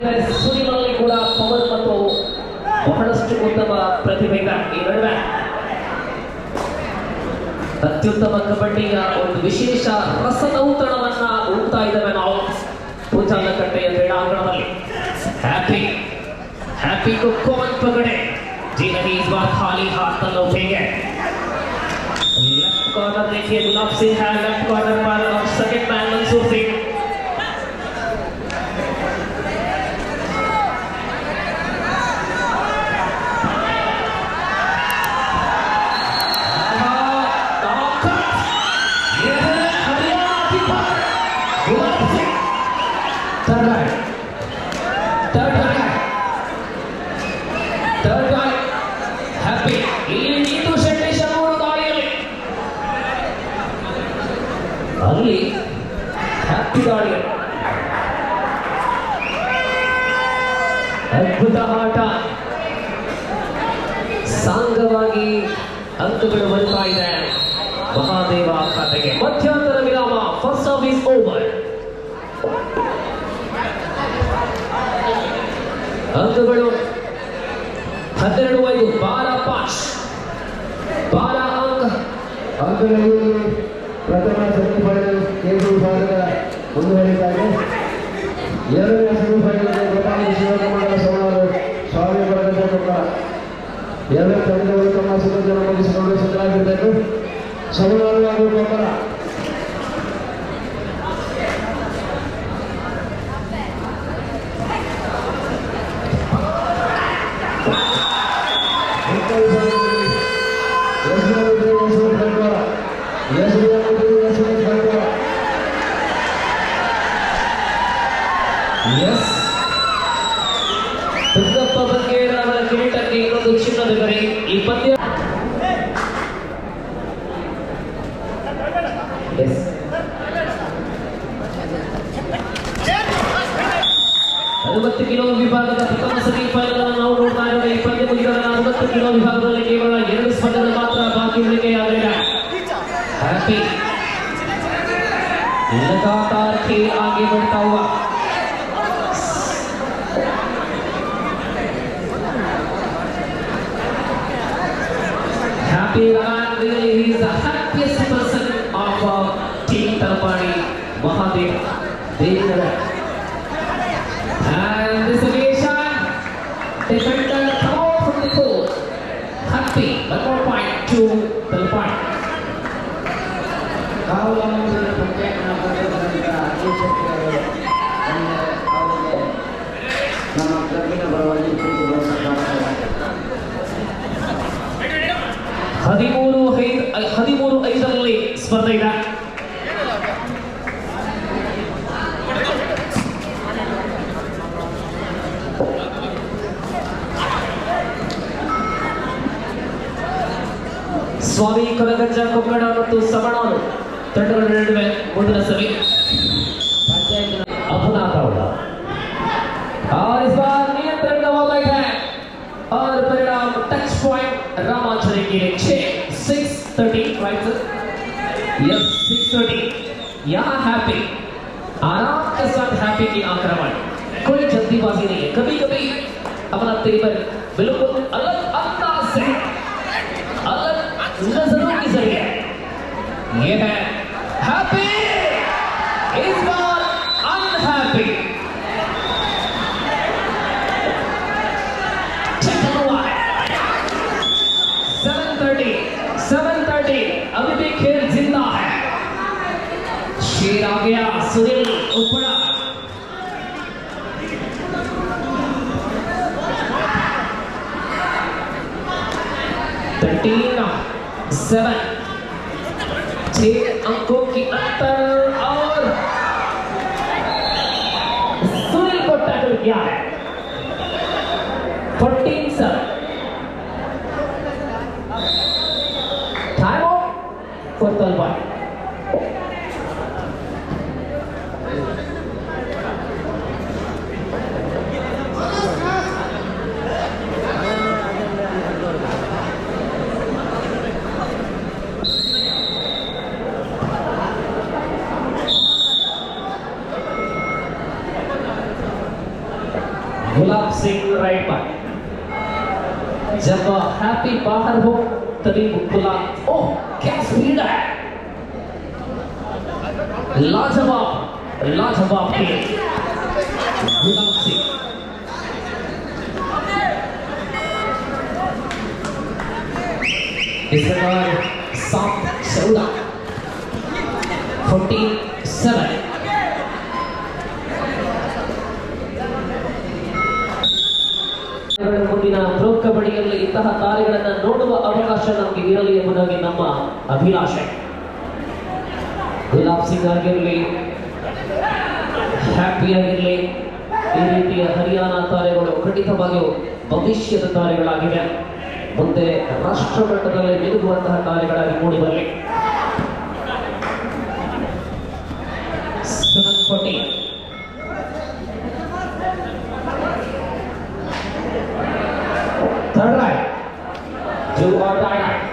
ಸುರಿನಲ್ಲಿ ಕೂಡ ಪವನ್ ಮತ್ತು ಬಹಳಷ್ಟು ಉತ್ತಮ ಪ್ರತಿಭೆ ಈ ನಡುವೆ ಅತ್ಯುತ್ತಮ ಕಬಡ್ಡಿಯ ಒಂದು ವಿಶೇಷ ರಸದೌತಣವನ್ನ ಉಂಟಾ ಇದ್ದೇವೆ ನಾವು ಪೂಜಾಲಕಟ್ಟೆಯ ಕ್ರೀಡಾಂಗಣದಲ್ಲಿ. हैप्पी को कौन पकड़े? जी नहीं, इस बार खाली हाथ तक उठेंगे. लेफ्ट कॉर्नर देखिए, गुलाब सिंह है लेफ्ट कॉर्नर पर और सेकंड मैन मंसूर सिंह. ಅಲ್ಲಿ ಹ್ಯಾಪಿ ದಾಳಿ, ಅದ್ಭುತ ಆಟ, ಸಾಂಗವಾಗಿ ಅಂಕಗಳು ಬರ್ತಾ ಇದೆ ಮಹಾದೇವ ಖಾತೆಗೆ. ಮಧ್ಯಂತರ ವಿರಾಮ. First service over. ಅಂಕಗಳು 12-5. 12 ಅಂಕಗಳಲ್ಲಿ ಪ್ರಥಮ ಸೆಮಿಫೈನಲ್ ಕೇಂದ್ರ ವಿಭಾಗದ ಮುಂದುವರಿತಾ ಇದೆ. ಎರಡನೇ ಸೆಮಿಫೈನಲ್ಗೆ ಗೋಪಾಲ ಶಿವಕುಮಾರ ಸವಾಲು ಸ್ವಾಮಿ ಬರಗಟ್ಟ ಎರಡು ತಂಡಗಳು ತಮ್ಮ ಸಿದ್ಧತೆಯನ್ನು ಮುಗಿಸಿಕೊಂಡು ಸಿದ್ಧರಾಗಿರಬೇಕು. ಸವಾಲು ಹಾಗೂ ಗೊಬ್ಬರ ದುರ್ಗಪ್ಪ ಬಂಗೇರ ಅವರ ಕಿರೀಟಕ್ಕೆ ಇನ್ನೊಂದು ಚಿನ್ನದ ಗರಿ. ಈ ಪಂದ್ಯ 60 ಕಿಲೋ ವಿಭಾಗದ ಪ್ರಥಮ ಸೆಮಿಫೈನಲ್ ಅನ್ನು ನಾವು ನೋಡ್ತಾ ಇದ್ದೇವೆ. ಈ ಪಂದ್ಯ ಮುಗಿದ 60 ಕಿಲೋ ವಿಭಾಗದಲ್ಲಿ ಕೇವಲ 2 ಸ್ಪರ್ಧೆಗಳು ಮಾತ್ರ ಬಾಕಿ ಉಳಿಕೆಯಾಗಲಿದೆ. हैप्पी लगातार खेल आगे बढ़ता हुआ. Happy and really he is the happiest person of team Thathvamasi, Mahadev Devara. And this occasion defender throw from the court. Happy 1 more point to Thathvamasi. ನಮ್ಮ ಕ್ಲಬ್ಬಿನ ಪರವಾಗಿ 13-5ರಲ್ಲಿ ಸ್ಪರ್ಧೆ ಇದೆ. ಸ್ವಾಮಿ ಕೊರಗಜ್ಜ ಕೊಕ್ಕಡ ಮತ್ತು ಸವಣಾನು ತಂಡಗಳ ನಡುವೆ ಮುಂದಿನ ಸಭೆ. अपुनाता होगा और इस बार नियंत्रण गवा बैठा है और परिणाम टच पॉइंट रामाचरी के लिए 6-30 राइट सर. यस 6-30. यहाँ हैप्पी आराम के साथ हैप्पी की आक्रमण, कोई जल्दीबाजी नहीं है. कभी कभी अपना तेवर बिल्कुल अलग अंदाज से अलग नजरों के जरिए ये है हैप्पी. इस बार अनहैप्पी चक्कर हुआ है. 7:30 अभी भी खेल जिंदा है. शेर आ गया, सुनील उपड़ा. सेवन 6 अंकों की अंतर और सुनील को टैकल किया है. 14-7. Time out for Thathvamasi. Gulab Singh right पर। जब हैप्पी बाहर हो तभी गुलाब, ओह क्या स्पीड है, लाजवाब लाजवाब के गुलाब सिंह। इस बार 7-14 14-7 ಮುಂದಿನ ಪ್ರೋ ಕಬಡ್ಡಿಯಲ್ಲಿ ಇಂತಹ ತಾರೆಗಳನ್ನು ನೋಡುವ ಅವಕಾಶ ನಮಗೆ ಇರಲಿ ಎಂಬುದಾಗಿ ನಮ್ಮ ಅಭಿಲಾಷೆ. ಗುಲಾಬ್ ಸಿಂಗ್ ಆಗಿರಲಿ, ಹ್ಯಾಪಿ ಆಗಿರಲಿ, ಈ ರೀತಿಯ ಹರಿಯಾಣ ತಾರೆಗಳು ಖಂಡಿತವಾಗಿಯೂ ಭವಿಷ್ಯದ ತಾರೆಗಳಾಗಿವೆ. ಮುಂದೆ ರಾಷ್ಟ್ರ ಮಟ್ಟದಲ್ಲಿ ನಿಲ್ಲುವಂತಹ ತಾರೆಗಳಾಗಿ ಮೂಡಿಬರಲಿ. 7-14 third right, do or die right.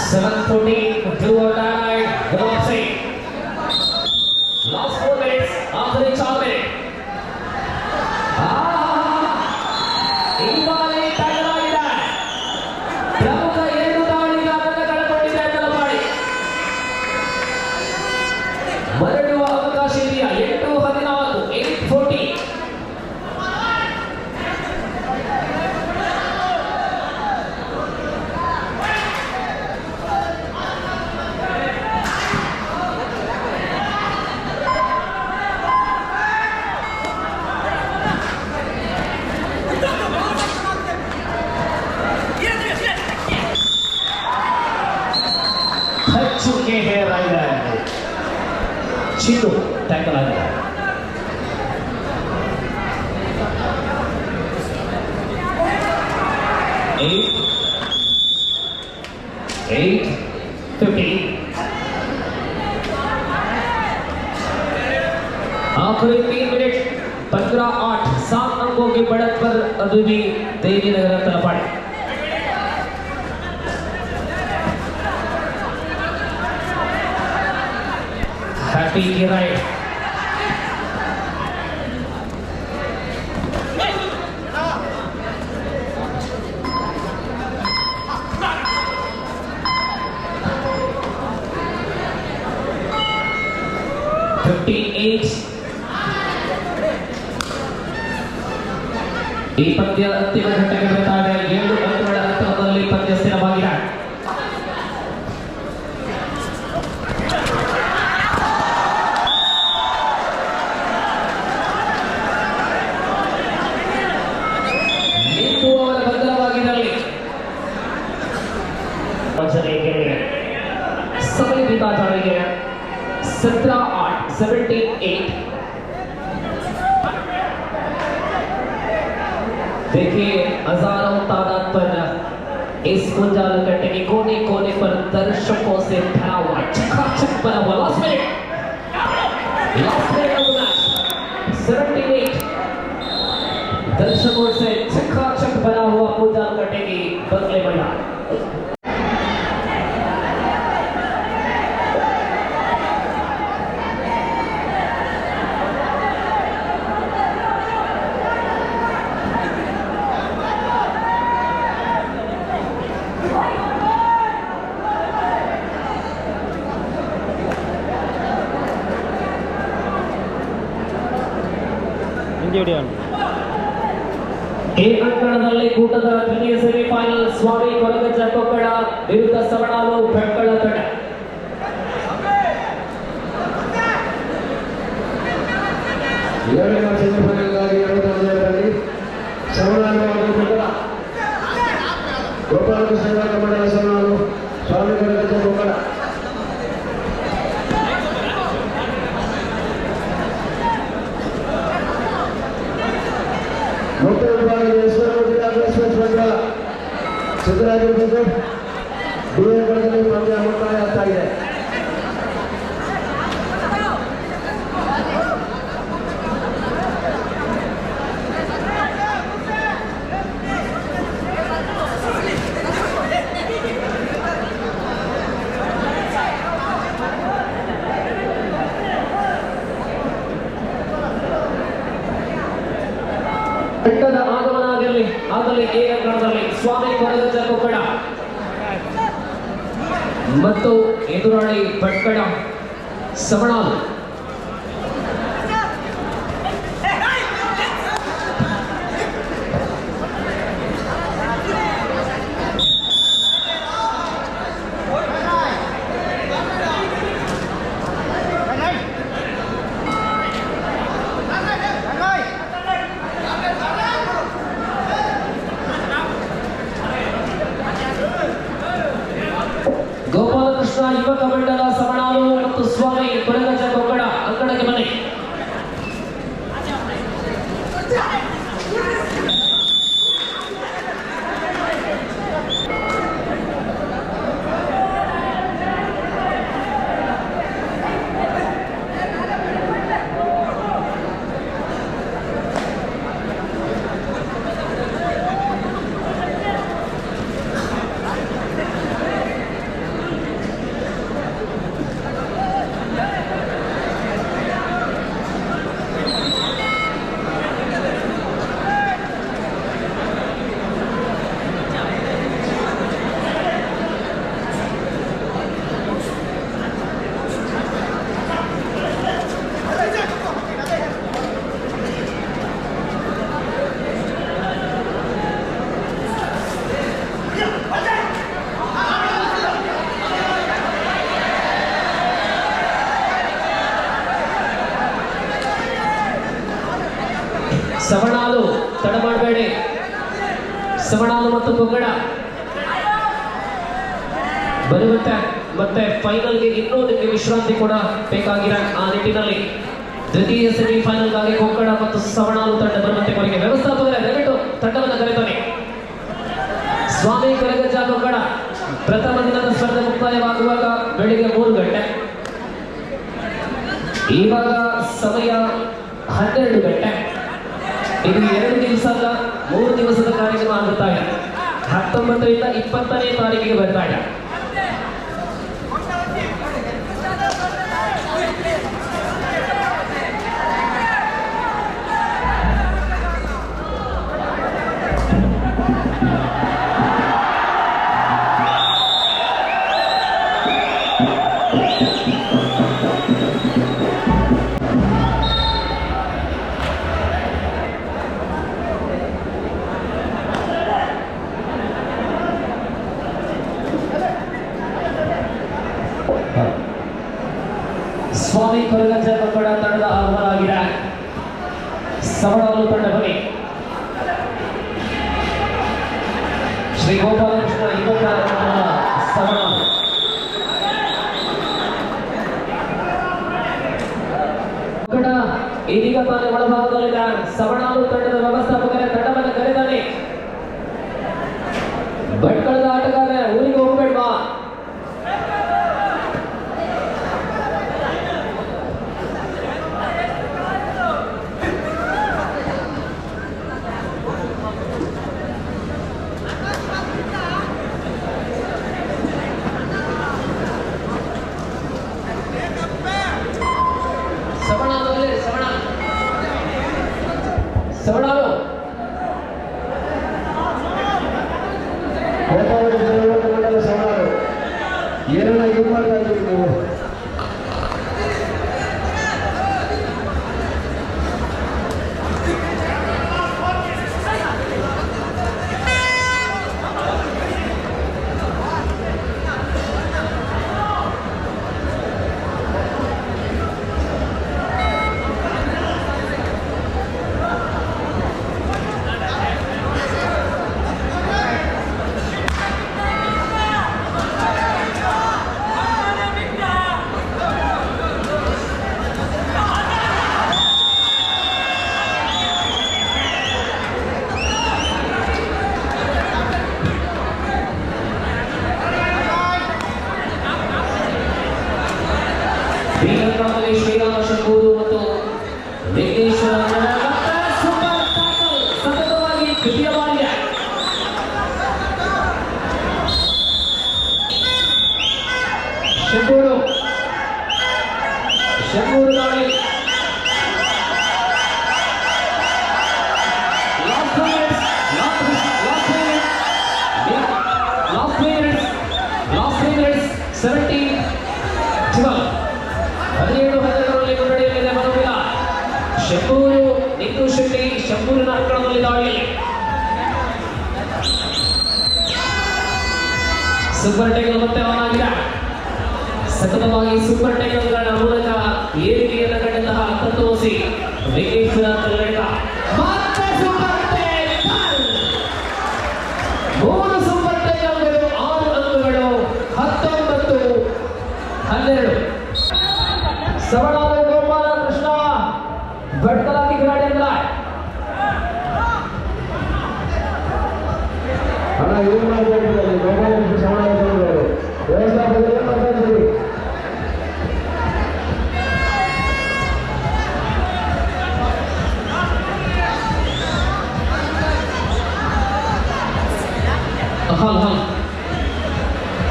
7-14, do or die right. Gulab Singh. Last 4 minutes, आखिरी 4 मिनट. ಈ ಬಾರಿ ತಯಾರಾಗಿದೆ. ಪ್ರಮುಖ 2 ದಾಳಿಗಾರರನ್ನು ಕಳೆದುಕೊಂಡಿದೆ ತಲಪಾಡಿ. ಮರಳುವ ಅವಕಾಶ ಇದೆಯಾ? 8-14, 8-14. चुके हैं राइडर चिन्नू टैकल आ गया. Eight 15. आखिरी 3 मिनट 15-8 7 अंकों की बढ़त पर अभी भी देवी नगर तलपाड़ी. हैप्पी की राइट. ಈ ಪಂದ್ಯ ಅಂತಿಮ ಘಟ್ಟಕ್ಕೆ ಬರ್ತಾರೆ. 7 ಅಂಕಗಳ ಅಂತರದಲ್ಲಿ ಪಂದ್ಯ ಸ್ಥಿರವಾಗಿದೆ. ನಿಂತುವವರ ಭದ್ರವಾಗಿರಲಿ. समय बीता जा रही है. 17-8 17-8. देखिए हजारों तादाद पर इस मुंजाल कट्टे के कोने कोने पर दर्शकों से भरा हुआ चकाचक बना हुआ. Last minute of the match 78. दर्शकों से चकाचक बना हुआ मुंजाल कट्टे की बदले मैदान. ಈ ಅಂಕಣದಲ್ಲಿ ಕೂಟದ ದ್ವಿತೀಯ ಸೆಮಿಫೈನಲ್ ಸ್ವಾಮಿ ಕೊರಗಜ್ಜ ಕೊಕ್ಕಡ ವಿರುದ್ಧ ಸವಣಾಲು ಬೆಕ್ಕಳ ತಂಡ. ಎರಡನೇ ಸೆಮಿಫೈನಲ್ಗಾಗಿ ಎರಡು ತಂಡಗಳಲ್ಲಿ ಸವಣಾಲು ಹಾಗೂ ಬೆಕ್ಕಳ, ಗೋಪಾಲಕೃಷ್ಣ ಮಂಡಲ ಸವಣಾಲು, ಸ್ವಾಮಿ ಕೊರಗಜ್ಜ ಕೊಕ್ಕಡ. ಮುಖ್ಯ ವಿಭಾಗದ ಸಿದ್ದರಾಜ ಡಿಎಗಳಲ್ಲಿ ಪಂದ್ಯ ಮುಕ್ತಾಯ ಆಗ್ತಾ ಇದೆ. ಬೆಟ್ಟದ ಆಗಮನ ಆಗಲಿ ಏಕಗ್ರಹದಲ್ಲಿ ಸ್ವಾಮಿ ಕೊರಗಜ್ಜ ಕೊಕ್ಕಡ ಮತ್ತು ಎದುರಾಳಿ ಭಟ್ಕಳ ಸಮಣಾಲು. ಗೋಪಾಲಕೃಷ್ಣ ಯುವಕ ಮಂಡಲ ಸಮಣಾಲು ಮತ್ತು ಸ್ವಾಮಿ ಕೊರಗಜ್ಜ ಕೊಕ್ಕಡ ಅಂಕಣಕ್ಕೆ ಮನೆ. ಸಮಣಾಲು ತಡ ಮಾಡಬೇಡಿ. ಸಮಣಾಲು ಮತ್ತು ಕೊಕ್ಕಡ ಬರುವಂತೆ ಮತ್ತೆ ಫೈನಲ್ಗೆ ಇನ್ನೂ ನಿಮಗೆ ವಿಶ್ರಾಂತಿ ಕೂಡ ಬೇಕಾಗಿರೋ ಆ ನಿಟ್ಟಿನಲ್ಲಿ ದ್ವಿತೀಯ ಸೆಮಿಫೈನಲ್ಗಾಗಿ ಕೊಕ್ಕಡ ಮತ್ತು ಸಮಣಾಲು ತಂಡ ಬರುವಂತೆ ಕೊನೆಗೆ ವ್ಯವಸ್ಥಾಪಕರೇ ದಯವಿಟ್ಟು ತಂಡವನ್ನು ಕರೆತಾನೆ. ಸ್ವಾಮಿ ಕೊರಗಜ್ಜ ಕೊಕ್ಕಡ ಪ್ರಥಮ ದಿನದ ಸ್ಪರ್ಧೆ ಮುಕ್ತಾಯವಾಗುವಾಗ ಬೆಳಿಗ್ಗೆ 3 ಗಂಟೆ, ಇವಾಗ ಸಮಯ 12 ಗಂಟೆ. ಇದು 2 ದಿವಸ ಅಲ್ಲ, 3 ದಿವಸದ ಕಾರ್ಯಕ್ರಮ ಆಗುತ್ತಾ ಇದೆ. 19ರಿಂದ 20ನೇ ತಾರೀಕಿಗೆ ಬರ್ತಾ ಇದೆ. ಸ್ವಾಮಿ ಕೊರಗಜ್ಜ ಕೊಕ್ಕಡ ತಂಡದ ಆಹ್ವಾನವಾಗಿದೆ. ಸಮಣಾಲು ತಂಡ ಬನ್ನಿ. ಶ್ರೀ ಗೋಪಾಲಕೃಷ್ಣ ಯುವಕ ಮಂಡಲ ಸಮಣಾಲು. ಕೊಕ್ಕಡ ಇದೀಗ ತಾನೇ ಒಳಭಾಗದಲ್ಲಿದೆ. ಸಮಣಾಲು ತಂಡದ ವ್ಯವಸ್ಥಾಪಕರೇ ತಂಡವನ್ನು ಕರೆದಾನೆ. ಭಟ್ಕಳದ ಆಟಗಾರ ಊರಿಗೆ ಹೋಗ್ಬೇಡ್ವಾ? ಸಮಣಾಲು ಮಂಡಲ ಸಮಣಾಲು ಏನನ್ನ ಇದು ಮಾಡ್ತಾ ಇದ್ದೀವಿ ನೀವು? ಶಂಭೂರು ನಿಂತು ಶೆಟ್ಟಿ ಶಂಭೂರಿನ ಅಂಕಣದಲ್ಲಿ ದಾಳಿಯಲ್ಲಿ ಸೂಪರ್ ಟೇಕಲ್ ಮತ್ತೆ ಆನ್ ಆಗಿದೆ. ಸತತವಾಗಿ ಸೂಪರ್ ಟೇಕಲ್ಗಳ ಮೂಲಕ ಏರಿಕೆಯನ್ನು ಕಂಡಂತಹ ತತ್ವಮಸಿ ವೆಂಕಟೇಶ್ವರ ಕಲ್ಲಡ್ಕ ಮತ್ತೆ ಸೂಪರ್ ಟೇಕಲ್. 3 ಸೂಪರ್ ಟೇಕಲ್ಗಳು 6 ಅಂಕಗಳು 19-12. ಸವಣಾದ ಗೋಪಾಲ ಕೃಷ್ಣ ಭಟ್ಕಲಾಗಿ ಕಿರಾಡಿ ಅಂದ್ರ ಹಣ ಏನು ಮಾಡಬೇಕಿಲ್ಲ ಗೋಪಾಲ ಸಮಾನ ವ್ಯವಸ್ಥಾಪಕರು ಏನು ಮಾಡ್ತಾ ಇದ್ದೀರಿ?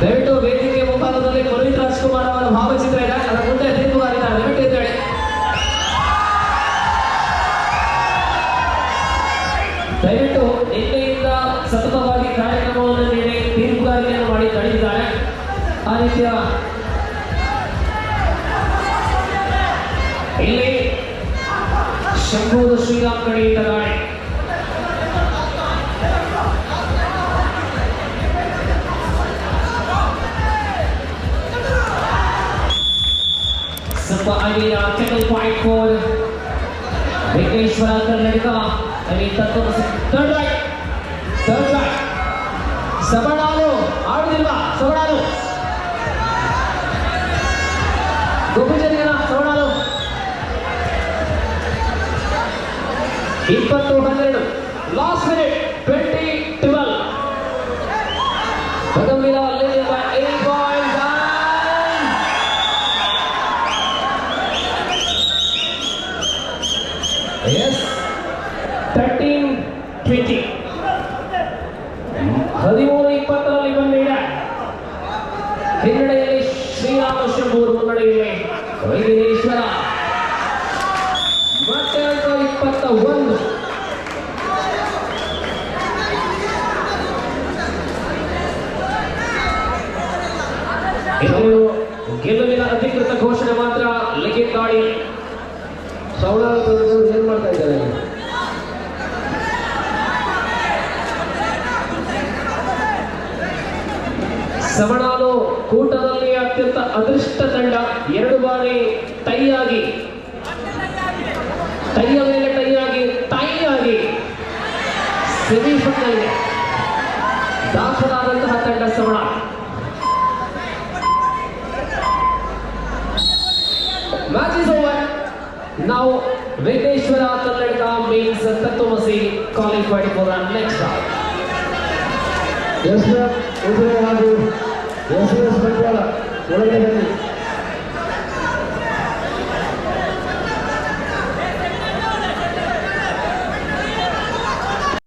ದಯವಿಟ್ಟು ವೇದಿಕೆ ಮುಂಭಾಗದಲ್ಲಿ ಪುನೀತ್ ರಾಜ್ಕುಮಾರ್ ಅವರ ಭಾವಚಿತ್ರ ಇದೆ, ಅದರ ಮುಂದೆ ದೀಪಗಾರಿದ್ದಾರೆ. ದಯವಿಟ್ಟು ಎದ್ದೇಳಿ. ದಯವಿಟ್ಟು ನಿನ್ನೆಯಿಂದ ಸತತವಾಗಿ ಕಾರ್ಯಕ್ರಮವನ್ನು ನೀಡಿ ದೀಪಗಾರಿಕೆಯನ್ನು ಮಾಡಿ ತಡೆದಿದ್ದಾರೆ. ಆ ರೀತಿಯ ಇಲ್ಲಿ ಶಂಭೂರು ಶ್ರೀರಾಮ್ ಕಡೆಯಿಂದ ದಾಳಿ. Super idea, tackle point for Bagambila Karnataka. I mean, Thathvamasi. Third right. Sabanalu, ಆಡುದಿಲ್ವಾ ಸವಣಾಲು? ಗೋಪಿಚಂದ್ರನ ಸವಣಾಲು 20-12. Last minute 20-12. Bagambila leading by 8 points. Yes, 13-20. 13-20 ಬಂದಿದೆ. ಹಿನ್ನಡೆಯಲ್ಲಿ ಶ್ರೀರಾಮ ಶಂಭೂರು, ಮುನ್ನಡೆಯಲ್ಲಿ ವೈದ್ಯೇಶ್ವರ. ಮತ್ತೆ 21. ಇದು ಗೆಲುವಿನ ಅಧಿಕೃತ ಘೋಷಣೆ ಮಾತ್ರ. ಲೆಗಿನ್ ದಾಳಿ ಸವಣಾಲು ಏನ್ ಮಾಡ್ತಾ ಇದ್ದಾರೆ? ಸವಣಾಲು ಕೂಟದಲ್ಲಿ ಅತ್ಯಂತ ಅದೃಷ್ಟ ತಂಡ. 2 ಬಾರಿ ಟೈಯ ಮೇಲೆ ಟೈ ಆಗಿ ಸೆಮಿಫೈನಲ್ಗೆ ದಾಖಲಾದಂತಹ ತಂಡ ಸವಣಾಲು. Match is over. Now Bagambila Karnataka means Thathvamasi qualified for the next round. Yes, ma'am. Yes, Banjala.